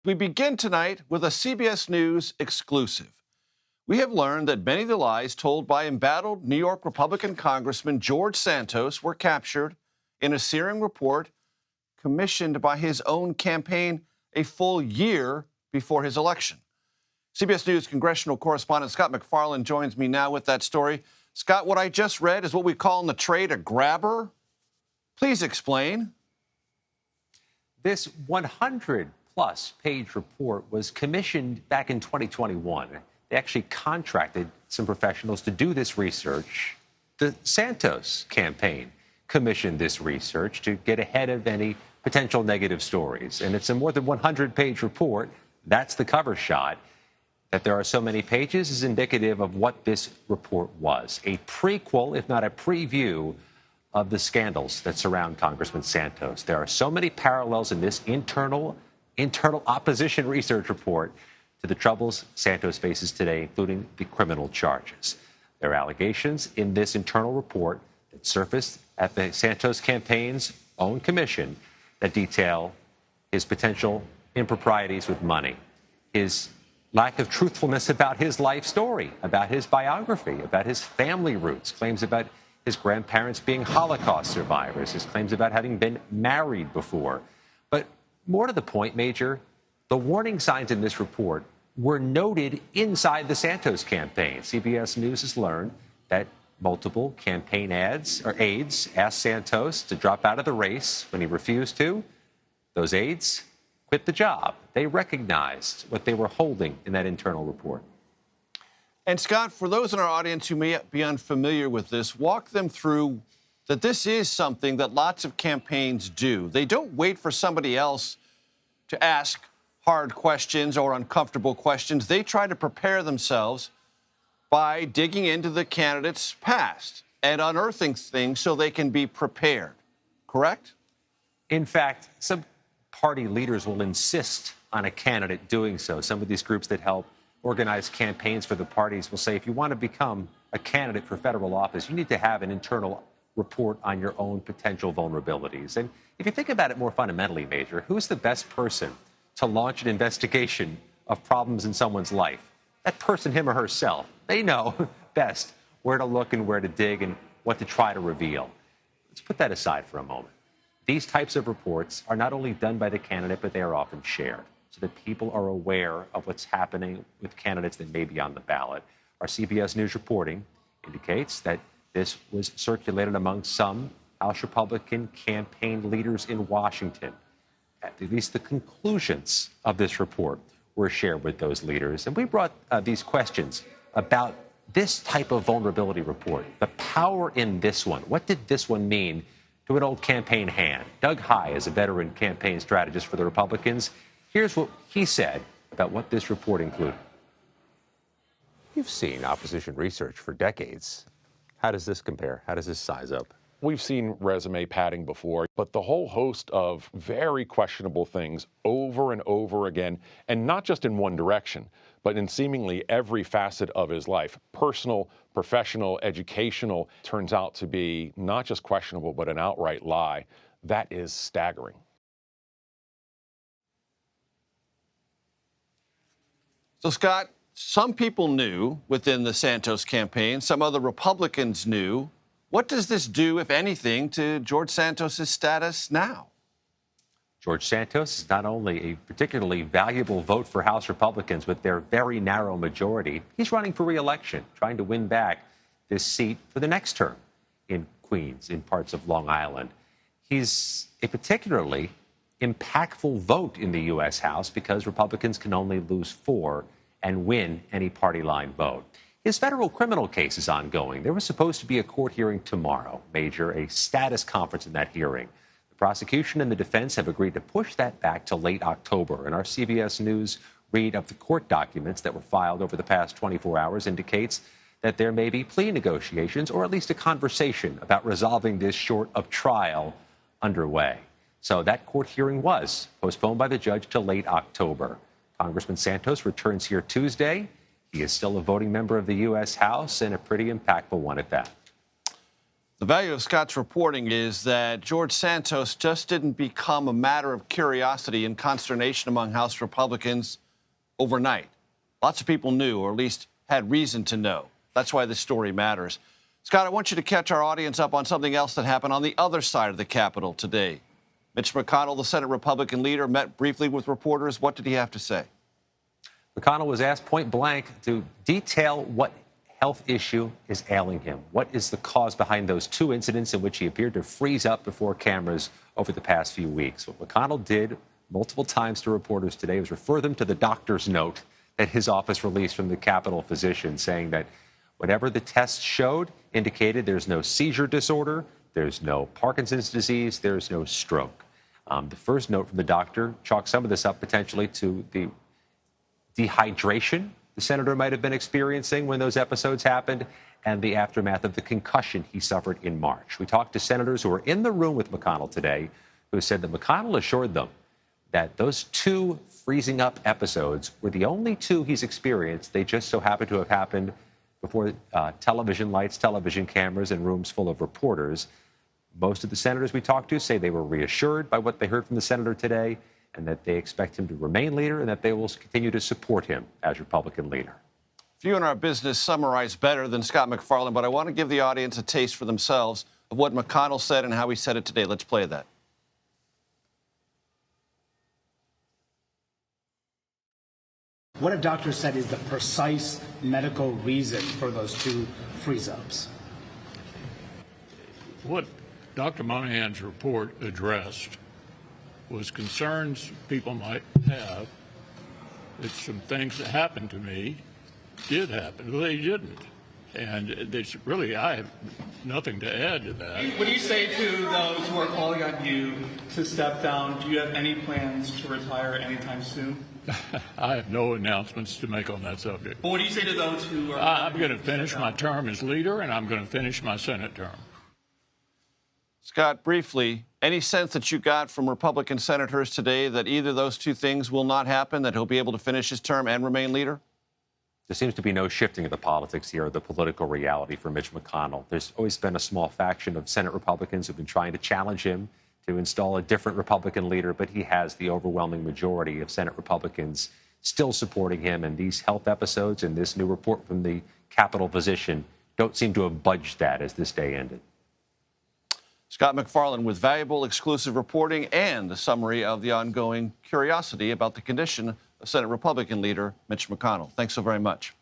We begin tonight with a CBS News exclusive. We have learned that many of the lies told by embattled New York Republican Congressman George Santos were captured in a searing report commissioned by his own campaign a full year before his election. CBS News congressional correspondent Scott MacFarlane joins me now with that story. Scott, what I just read is what we call in the trade a grabber. Please explain. This 100-plus page report was commissioned back in 2021. They actually contracted some professionals to do this research. The Santos campaign commissioned this research to get ahead of any potential negative stories. And it's a more than 100-page report. That's the cover shot. That there are so many pages is indicative of what this report was. A prequel, if not a preview, of the scandals that surround Congressman Santos. There are so many parallels in this internal opposition research report to the troubles Santos faces today, including the criminal charges. There are allegations in this internal report that surfaced at the Santos campaign's own commission that detail his potential improprieties with money, his lack of truthfulness about his life story, about his biography, about his family roots, claims about his grandparents being Holocaust survivors, his claims about having been married before. But more to the point, Major, the warning signs in this report were noted inside the Santos campaign. CBS News has learned that multiple campaign aides asked Santos to drop out of the race. When he refused to, those aides quit the job. They recognized what they were holding in that internal report. And Scott, for those in our audience who may be unfamiliar with this, walk them through that this is something that lots of campaigns do. They don't wait for somebody else to ask hard questions or uncomfortable questions. They try to prepare themselves by digging into the candidate's past and unearthing things so they can be prepared. Correct? In fact, some party leaders will insist on a candidate doing so. Some of these groups that help organize campaigns for the parties will say, if you want to become a candidate for federal office, you need to have an internal report on your own potential vulnerabilities. And if you think about it more fundamentally, Major, who's the best person to launch an investigation of problems in someone's life? That person, him or herself. They know best where to look and where to dig and what to try to reveal. Let's put that aside for a moment. These types of reports are not only done by the candidate, but they are often shared so that people are aware of what's happening with candidates that may be on the ballot. Our CBS News reporting indicates that this was circulated among some House Republican campaign leaders in Washington. At least the conclusions of this report were shared with those leaders. And we brought these questions about this type of vulnerability report, the power in this one. What did this one mean to an old campaign hand? Doug Heye is a veteran campaign strategist for the Republicans. Here's what he said about what this report included. You've seen opposition research for decades. How does this compare? How does this size up? We've seen resume padding before, but the whole host of very questionable things over and over again, and not just in one direction, but in seemingly every facet of his life, personal, professional, educational, turns out to be not just questionable, but an outright lie. That is staggering. So, Scott, some people knew within the Santos campaign, some other Republicans knew. What does this do, if anything, to George Santos' status now? George Santos is not only a particularly valuable vote for House Republicans with their very narrow majority, he's running for re-election, trying to win back this seat for the next term in Queens, in parts of Long Island. He's a particularly impactful vote in the U.S. House because Republicans can only lose 4 and win any party line vote. His federal criminal case is ongoing. There was supposed to be a court hearing tomorrow, Major, a status conference in that hearing. The prosecution and the defense have agreed to push that back to late October. And our CBS News read of the court documents that were filed over the past 24 hours indicates that there may be plea negotiations or at least a conversation about resolving this short of trial underway. So that court hearing was postponed by the judge to late October. Congressman Santos returns here Tuesday. He is still a voting member of the U.S. House and a pretty impactful one at that. The value of Scott's reporting is that George Santos just didn't become a matter of curiosity and consternation among House Republicans overnight. Lots of people knew, or at least had reason to know. That's why this story matters. Scott, I want you to catch our audience up on something else that happened on the other side of the Capitol today. Mitch McConnell, the Senate Republican leader, met briefly with reporters. What did he have to say? McConnell was asked point blank to detail what health issue is ailing him. What is the cause behind those two incidents in which he appeared to freeze up before cameras over the past few weeks? What McConnell did multiple times to reporters today was refer them to the doctor's note that his office released from the Capitol physician, saying that whatever the tests showed indicated there's no seizure disorder, there's no Parkinson's disease, there's no stroke. The first note from the doctor chalked some of this up potentially to the dehydration the senator might have been experiencing when those episodes happened, and the aftermath of the concussion he suffered in March. We talked to senators who were in the room with McConnell today who said that McConnell assured them that those two freezing up episodes were the only two he's experienced. They just so happened to have happened before television lights, television cameras, and rooms full of reporters. Most of the senators we talked to say they were reassured by what they heard from the senator today, and that they expect him to remain leader and that they will continue to support him as Republican leader. Few in our business summarize better than Scott MacFarlane, but I want to give the audience a taste for themselves of what McConnell said and how he said it today. Let's play that. What a doctor said is the precise medical reason for those two freeze-ups. What Dr. Monahan's report addressed was concerns people might have that some things that happened to me did happen. Well, they didn't. And there's really, I have nothing to add to that. What do you say to those who are calling on you to step down? Do you have any plans to retire anytime soon? I have no announcements to make on that subject. But what do you say to those who are... I'm going to finish my term as leader, and I'm going to finish my Senate term. Scott, briefly, any sense that you got from Republican senators today that either of those two things will not happen, that he'll be able to finish his term and remain leader? There seems to be no shifting of the politics here, the political reality for Mitch McConnell. There's always been a small faction of Senate Republicans who've been trying to challenge him to install a different Republican leader, but he has the overwhelming majority of Senate Republicans still supporting him. And these health episodes and this new report from the Capitol physician don't seem to have budged that as this day ended. Scott MacFarlane with valuable exclusive reporting and a summary of the ongoing curiosity about the condition of Senate Republican leader Mitch McConnell. Thanks so very much.